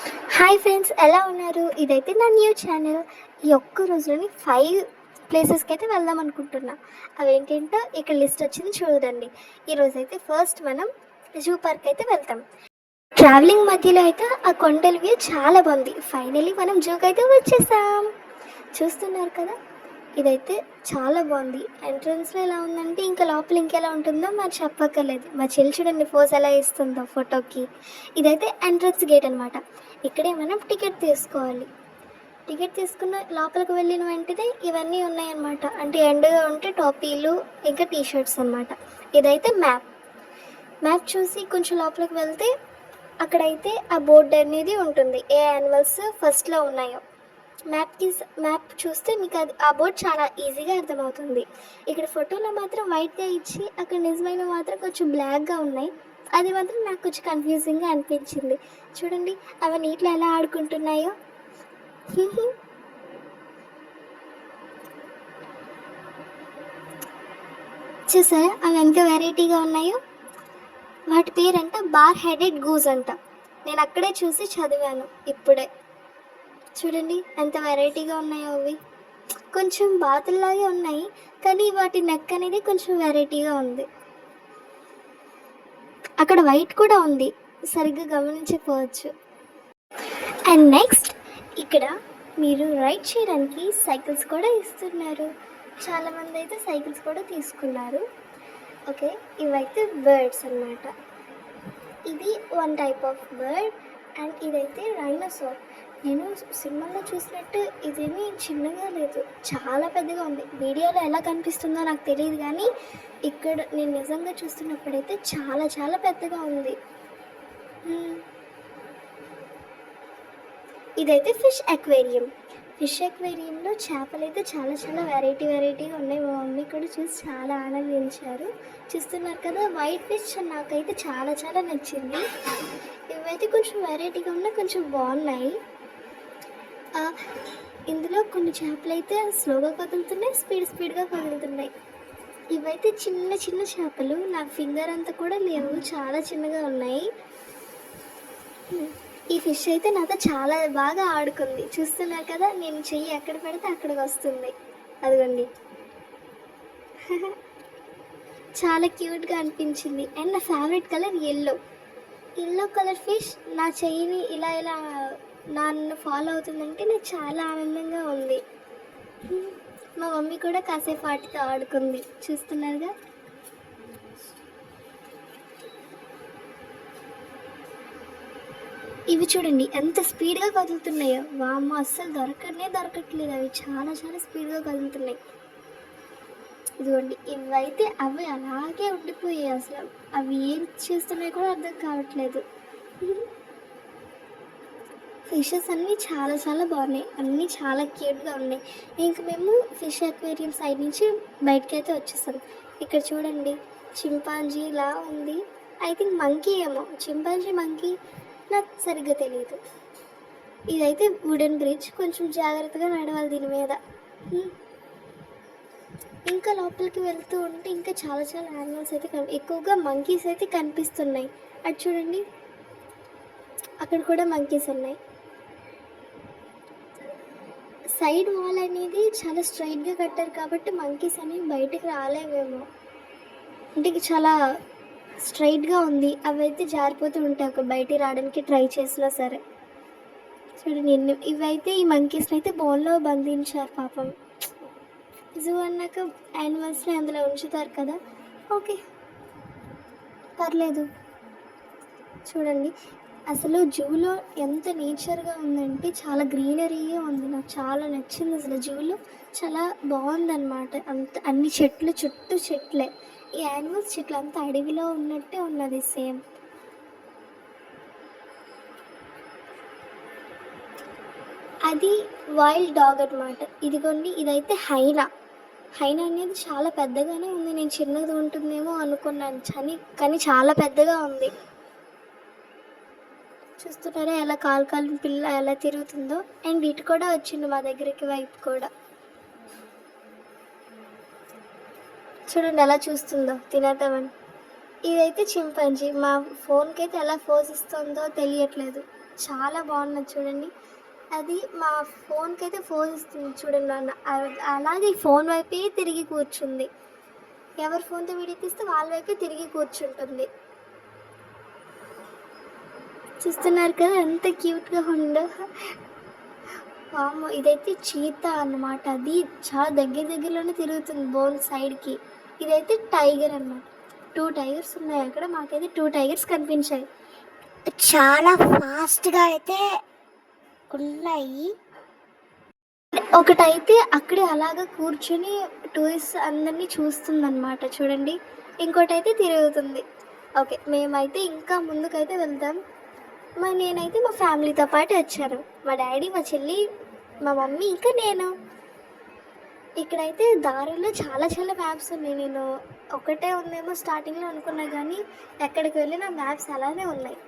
Hi friends, ఎలా ఉన్నారు? ఇదైతే నా న్యూ ఛానల్. ఈ ఒక్క రోజులోని 5 ప్లేసెస్కి అయితే వెళ్దాం అనుకుంటున్నా. అవేంటంటో ఇక్కడ లిస్ట్ వచ్చింది చూడండి. ఈరోజైతే ఫస్ట్ మనం జూ పార్క్ అయితే వెళ్తాం. ట్రావెలింగ్ మధ్యలో అయితే ఆ కొండల వ్యూ చాలా బాగుంది. ఫైనలీ మనం జూకి అయితే వచ్చేసాం. చూస్తున్నారు కదా, ఇదైతే చాలా బాగుంది. ఎంట్రన్స్లో ఎలా ఉందంటే ఇంకా లోపల ఇంకెలా ఉంటుందో మరి చెప్పక్కర్లేదు. మా చెల్లి చూడండి ఫోజ్ ఎలా ఇస్తుందో ఫోటోకి. ఇదైతే ఎంట్రన్స్ గేట్ అనమాట. ఇక్కడే మనం టికెట్ తీసుకోవాలి. టికెట్ తీసుకున్న లోపలికి వెళ్ళిన వెంటనే ఇవన్నీ ఉన్నాయన్నమాట. అంటే ఎండగా ఉంటే టోపీలు ఇంకా టీషర్ట్స్ అనమాట. ఇదైతే మ్యాప్ చూసి కొంచెం లోపలికి వెళ్తే అక్కడైతే ఆ బోర్డు అనేది ఉంటుంది, ఏ యానిమల్స్ ఫస్ట్లో ఉన్నాయో. మ్యాప్ చూస్తే మీకు అది ఆ బోర్డ్ చాలా ఈజీగా అర్థమవుతుంది. ఇక్కడ ఫోటోలో మాత్రం వైట్గా ఇచ్చి అక్కడ నిజమైన మాత్రం కొంచెం బ్లాక్గా ఉన్నాయి. అది మాత్రం నాకు కొంచెం కన్ఫ్యూజింగ్గా అనిపించింది. చూడండి అవి నీటిలో ఎలా ఆడుకుంటున్నాయో. చూసారా అవి ఎంత వెరైటీగా ఉన్నాయో. వాటి పేరంట బార్ హెడెడ్ గూస్ అంట. నేను అక్కడే చూసి చదివాను ఇప్పుడే. చూడండి ఎంత వెరైటీగా ఉన్నాయో అవి. కొంచెం బాతుల్లాగే ఉన్నాయి, కానీ వాటి నెక్ అనేది కొంచెం వెరైటీగా ఉంది. అక్కడ వైట్ కూడా ఉంది, సరిగ్గా గమనించకపోవచ్చు. అండ్ నెక్స్ట్ ఇక్కడ మీరు రైడ్ చేయడానికి సైకిల్స్ కూడా ఇస్తున్నారు. చాలామంది అయితే సైకిల్స్ కూడా తీసుకున్నారు. ఓకే, ఇవైతే బర్డ్స్ అన్నమాట. ఇది one type of bird. And ఇదైతే రైనోసార్. నేను సినిమాలో చూసినట్టు ఇదేమీ చిన్నగా లేదు, చాలా పెద్దగా ఉంది. వీడియోలో ఎలా కనిపిస్తుందో నాకు తెలియదు, కానీ ఇక్కడ నేను నిజంగా చూస్తున్నప్పుడైతే చాలా చాలా పెద్దగా ఉంది. ఇదైతే ఫిష్ అక్వేరియంలో చేపలు అయితే చాలా చాలా వెరైటీగా ఉన్నాయి. మా మమ్మీ కూడా చూసి చాలా ఆనందించారు. చూస్తున్నారు కదా, వైట్ ఫిష్ నాకైతే చాలా చాలా నచ్చింది. ఇవైతే కొంచెం వెరైటీగా ఉన్నా కొంచెం బాగున్నాయి. ఇందులో కొన్ని చేపలు అయితే స్లోగా కదులుతున్నాయి, స్పీడ్గా కదులుతున్నాయి. ఇవైతే చిన్న చిన్న చేపలు, నా ఫింగర్ అంతా కూడా లేవు, చాలా చిన్నగా ఉన్నాయి. ఈ ఫిష్ అయితే నాతో చాలా బాగా ఆడుకుంది. చూస్తున్నారు కదా, నేను చెయ్యి ఎక్కడ పెడితే అక్కడికి వస్తుంది. అదిగోండి. చాలా క్యూట్గా అనిపించింది. అండ్ నా favourite colour yellow colour fish నా చెయ్యిని ఇలా నన్ను ఫాలో అవుతుందంటే నాకు చాలా ఆనందంగా ఉంది. మా మమ్మీ కూడా కాసేపు వాటితో ఆడుకుంది. చూస్తున్నారుగా. ఇవి చూడండి ఎంత స్పీడ్గా కదులుతున్నాయో. వామ్మ, అస్సలు దొరకట్లేదు. అవి చాలా చాలా స్పీడ్గా కదులుతున్నాయి. ఇదిగోండి, ఇవైతే అవి అలాగే ఉండిపోయాయి. అసలు అవి ఏం చేస్తున్నాయో కూడా అర్థం కావట్లేదు. ఫిషెస్ అన్నీ చాలా చాలా బాగున్నాయి, అన్నీ చాలా క్యూట్గా ఉన్నాయి. ఇంక మేము ఫిష్ అక్వేరియం సైడ్ నుంచి బయటకి అయితే వచ్చేసాం. ఇక్కడ చూడండి, చింపాంజీలా ఉంది. ఐ థింక్ మంకీ ఏమో, చింపాంజీ మంకీ నాకు సరిగ్గా తెలియదు. ఇదైతే వుడెన్ బ్రిడ్జ్, కొంచెం జాగ్రత్తగా నడవాలి దీని మీద. ఇంకా లోపలికి వెళ్తూ ఉంటే ఇంకా చాలా చాలా యానిమల్స్ అయితే ఎక్కువగా మంకీస్ అయితే కనిపిస్తున్నాయి. అటు చూడండి, అక్కడ కూడా మంకీస్ ఉన్నాయి. సైడ్ వాల్ అనేది చాలా స్ట్రైట్గా కట్టారు కాబట్టి మంకీస్ అనేవి బయటకు రాలేవేమో. అంటే చాలా స్ట్రైట్గా ఉంది, అవి అయితే జారిపోతూ ఉంటాయి ఒక బయటికి రావడానికి ట్రై చేసినా సరే. చూడండి, ఇవైతే ఈ మంకీస్ని అయితే బోన్లో బంధించారు పాపం. జూ అన్నాక యానిమల్స్ని అందులో ఉంచుతారు కదా, ఓకే పర్లేదు. చూడండి అసలు జూలో ఎంత నేచర్గా ఉందంటే చాలా గ్రీనరీగా ఉంది. నాకు చాలా నచ్చింది. అసలు జూలో చాలా బాగుందన్నమాట. అన్ని చెట్లు, చుట్టూ చెట్లే. ఈ యానిమల్స్ చెట్లు అంతా అడవిలో ఉన్నట్టే ఉన్నది సేమ్. అది వైల్డ్ డాగ్ అనమాట. ఇదిగోండి, ఇదైతే హైనా అనేది చాలా పెద్దగానే ఉంది. నేను చిన్నది ఉంటుందేమో అనుకున్నాను, కానీ చాలా పెద్దగా ఉంది. చూస్తున్నారా ఎలా కాలు పిల్ల ఎలా తిరుగుతుందో. అండ్ ఇటు కూడా వచ్చింది మా దగ్గరికి, వైపు కూడా చూడండి ఎలా చూస్తుందో తినేద్దామని. ఇదైతే చింపాంజీ. మా ఫోన్కి అయితే ఎలా ఫోజ్ ఇస్తుందో తెలియట్లేదు. చాలా బాగున్నది చూడండి. అది మా ఫోన్కి అయితే ఫోన్ ఇస్తుంది చూడండి నాన్న. అలాగే ఈ ఫోన్ వైపే తిరిగి కూర్చుంది. ఎవరి ఫోన్తో వీడియో తీస్తే వాళ్ళ వైపే తిరిగి కూర్చుంటుంది. చూస్తున్నారు కదా ఎంత క్యూట్గా ఉందో. వామ్మో, ఇదైతే చీతా అన్నమాట. అది చాలా దగ్గరలోనే తిరుగుతుంది బోన్ సైడ్కి. ఇదైతే టైగర్ అన్నమాట. 2 టైగర్స్ ఉన్నాయి అక్కడ. మాకైతే 2 టైగర్స్ కనిపించాయి. చాలా ఫాస్ట్గా అయితే ఉన్నాయి. ఒకటైతే అక్కడే అలాగా కూర్చొని టూరిస్ట్ అందరినీ చూస్తుందన్నమాట చూడండి. ఇంకోటైతే తిరుగుతుంది. ఓకే, మేమైతే ఇంకా ముందుకైతే వెళ్దాం. నేనైతే మా ఫ్యామిలీతో పాటు వచ్చాను. మా డాడీ, మా చెల్లి, మా మమ్మీ, ఇంకా నేను. ఇక్కడైతే దారిలో చాలా మ్యాప్స్ ఉన్నాయి. నేను ఒకటే ఉందేమో స్టార్టింగ్లో అనుకున్నా, కానీ ఎక్కడికి వెళ్ళినా మ్యాప్స్ అలానే ఉన్నాయి.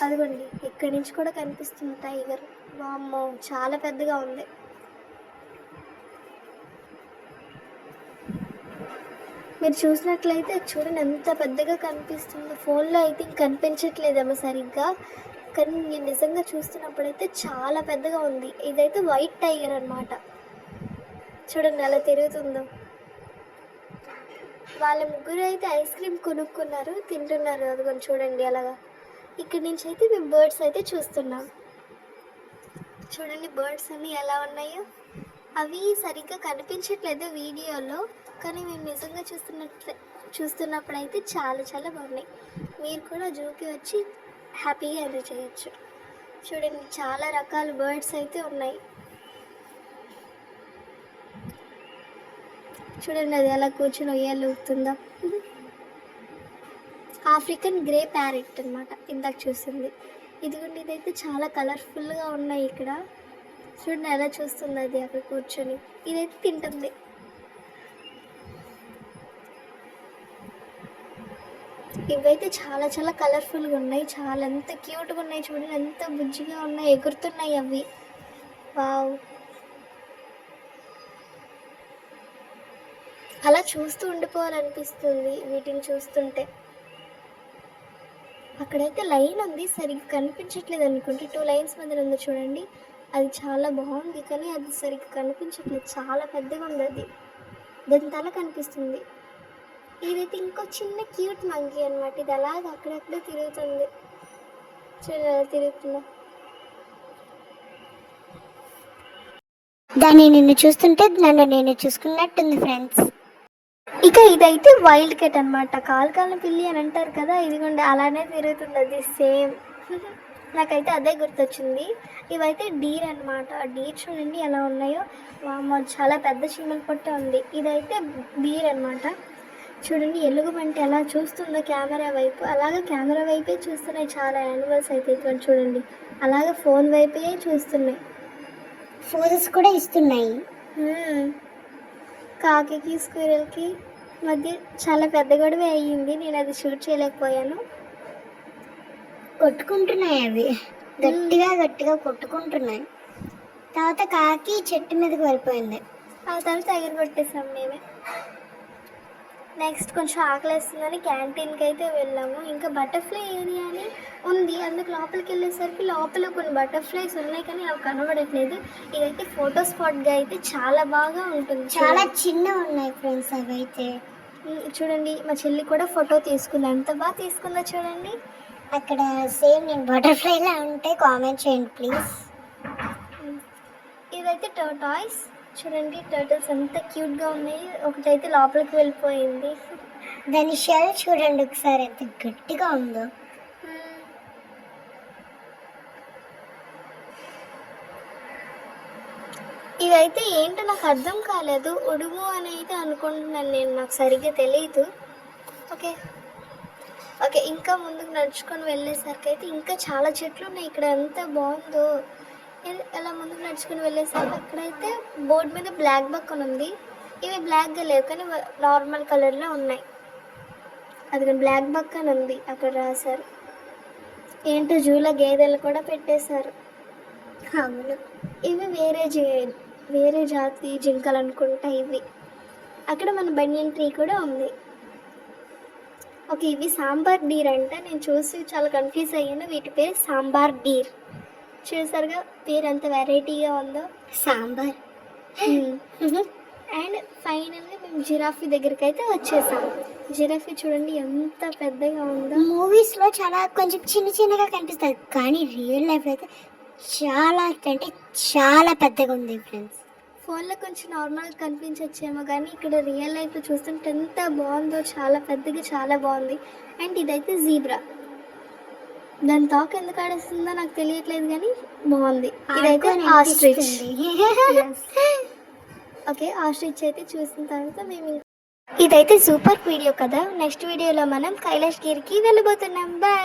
అదిగోండి, ఇక్కడి నుంచి కూడా కనిపిస్తుంది టైగర్. వామ్మో, చాలా పెద్దగా ఉంది. మీరు చూసినట్లయితే చూడండి ఎంత పెద్దగా కనిపిస్తుందో. ఫోన్లో అయితే ఇంక కనిపించట్లేదేమో సరిగ్గా, కానీ నేను నిజంగా చూస్తున్నప్పుడైతే చాలా పెద్దగా ఉంది. ఇదైతే వైట్ టైగర్ అన్నమాట. చూడండి ఎలా తిరుగుతుందో. వాళ్ళ ముగ్గురు అయితే ఐస్ క్రీమ్ కొనుక్కున్నారు, తింటున్నారు. అదిగోండి చూడండి అలాగా. ఇక్కడి నుంచి అయితే మేము బర్డ్స్ అయితే చూస్తున్నాం. చూడండి బర్డ్స్ అన్నీ ఎలా ఉన్నాయో. అవి సరిగ్గా కనిపించట్లేదు వీడియోలో, కానీ మేము నిజంగా చూస్తున్నప్పుడు అయితే చాలా బాగున్నాయి. మీరు కూడా జూకి వచ్చి హ్యాపీగా ఎంజాయ్ చేయొచ్చు. చూడండి చాలా రకాల బర్డ్స్ అయితే ఉన్నాయి. చూడండి అది ఎలా కూర్చొని ఉయ్యాలు ఊగుతుందో. ఆఫ్రికన్ గ్రే ప్యారెట్ అనమాట ఇందాక చూసింది. ఇదిగోండి, ఇదైతే చాలా కలర్ఫుల్గా ఉన్నాయి ఇక్కడ. చూడండి ఎలా చూస్తుంది అది అక్కడ కూర్చొని. ఇదైతే తింటుంది. ఇవైతే చాలా కలర్ఫుల్గా ఉన్నాయి. చాలా ఎంత క్యూట్గా ఉన్నాయి చూడండి, ఎంత బుజ్జిగా ఉన్నాయి, ఎగురుతున్నాయి అవి. వావ్, అలా చూస్తూ ఉండిపోవాలనిపిస్తుంది వీటిని చూస్తుంటే. అక్కడైతే లైన్ ఉంది, సరిగ్గా కనిపించట్లేదు అనుకుంటే. 2 లైన్స్ మధ్య ఉంది చూడండి. అది చాలా బాగుంది, కానీ అది సరిగ్గా కనిపించట్లేదు. చాలా పెద్దగా ఉంది అది. దాని తల కనిపిస్తుంది. ఇదైతే ఇంకో చిన్న క్యూట్ మంకీ అనమాట. ఇది అలాగ అక్కడక్కడే తిరుగుతుంది. చూడాలి తిరుగుతుందా. దాన్ని నిన్ను చూస్తుంటే నన్ను నేను చూసుకున్నట్టుంది ఫ్రెండ్స్. ఇక ఇదైతే వైల్డ్ కెట్ అనమాట. కాలు పిల్లి అని అంటారు కదా, ఇదిగోండి అలానే తిరుగుతుంది అది సేమ్. నాకైతే అదే గుర్తొచ్చింది. ఇవైతే డీర్ అనమాట. డీర్ చూడండి ఎలా ఉన్నాయో. వామ్మో, చాలా పెద్ద చీమల పొట్ట ఉంది. ఇదైతే బీర్ అనమాట. చూడండి ఎలుగుబంటి ఎలా చూస్తుందో కెమెరా వైపు. అలాగే కెమెరా వైపే చూస్తున్నాయి చాలా యానిమల్స్ అయితే. ఇక్కడ చూడండి అలాగే ఫోన్ వైపే చూస్తున్నాయి. ఫోటోస్ కూడా ఇస్తున్నాయి. కాకి స్క్విరల్కి మధ్య చాలా పెద్ద గొడవ అయ్యింది. నేను అది షూట్ చేయలేకపోయాను. కొట్టుకుంటున్నాయి అవి, గట్టిగా కొట్టుకుంటున్నాయి. తర్వాత కాకి చెట్టు మీదకి వెళ్ళిపోయింది. ఆ తర్వాత ఎగరగొట్టేసాం మేమే. నెక్స్ట్ కొంచెం ఆకలిస్తుందని క్యాంటీన్కి అయితే వెళ్ళాము. ఇంకా బటర్ఫ్లై ఏరియా అని ఉంది, అందుకు లోపలికి వెళ్ళేసరికి లోపల కొన్ని బటర్ఫ్లైస్ ఉన్నాయి, కానీ అవి కనబడట్లేదు. ఇదైతే ఫోటో స్పాట్గా అయితే చాలా బాగా ఉంటుంది. చాలా చిన్న ఉన్నాయి ఫ్రెండ్స్ అవి అయితే. చూడండి మా చెల్లి కూడా ఫోటో తీసుకుంది. ఎంత బాగా తీసుకుందో చూడండి. అక్కడ సేమ్ నేను బటర్ఫ్లైలా ఉంటే కామెంట్ చేయండి ప్లీజ్. ఇదైతే టర్టాయిస్. చూడండి టర్టిల్స్ ఎంత క్యూట్గా ఉన్నాయి. ఒకటైతే లోపలికి వెళ్ళిపోయింది. దాని షెల్ చూడండి ఒకసారి ఎంత గట్టిగా ఉందో. ఇదైతే ఏంటో నాకు అర్థం కాలేదు. ఉడుము అని అయితే అనుకుంటున్నాను నేను, నాకు సరిగ్గా తెలియదు. ఓకే, ఇంకా ముందుకు నడుచుకొని వెళ్ళేసరికి అయితే ఇంకా చాలా చెట్లు ఉన్నాయి. ఇక్కడ ఎంత బాగుందో. ఎలా ముందుకు నడుచుకుని వెళ్ళేసరికి అక్కడైతే బోర్డు మీద బ్లాక్ బక్ అని ఉంది. ఇవి బ్లాక్గా లేవు, కానీ నార్మల్ కలర్లో ఉన్నాయి. అది బ్లాక్ బక్ అని ఉంది అక్కడ రాశారు. ఏంటో జూలో గేదెలు కూడా పెట్టేశారు. అవును, ఇవి వేరే జాతి జింకలు అనుకుంటా ఇవి. అక్కడ మన బనియన్ ట్రీ కూడా ఉంది. ఓకే, ఇవి సాంబార్ డీర్ అంట. నేను చూసి చాలా కన్ఫ్యూజ్ అయ్యాను. వీటి పేరు సాంబార్ డీర్. చూసారుగా పేరు ఎంత వెరైటీగా ఉందో. సాంబార్. అండ్ ఫైనల్గా మేము జిరాఫీ దగ్గరికి అయితే వచ్చేసాం. జిరాఫీ చూడండి ఎంత పెద్దగా ఉందో. మూవీస్లో చాలా కొంచెం చిన్న చిన్నగా కనిపిస్తుంది, కానీ రియల్ లైఫ్ అయితే చాలా అంటే చాలా పెద్దగా ఉంది ఫ్రెండ్స్. ఫోన్లో కొంచెం నార్మల్గా కనిపించచ్చేమో, కానీ ఇక్కడ రియల్ లైఫ్లో చూస్తుంటే ఎంత బాగుందో. చాలా పెద్దగా చాలా బాగుంది. అండ్ ఇదైతే జీబ్రా. దాని తోక ఎందుకు ఆడేస్తుందో నాకు తెలియట్లేదు, కానీ బాగుంది. ఇదైతే ఆస్ట్రిచ్. ఓకే, ఆస్ట్రిచ్ అయితే చూసిన తర్వాత మేము ఇదైతే సూపర్ వీడియో కదా. నెక్స్ట్ వీడియోలో మనం కైలాష్ గిరికి వెళ్ళబోతున్నాం. బాయ్.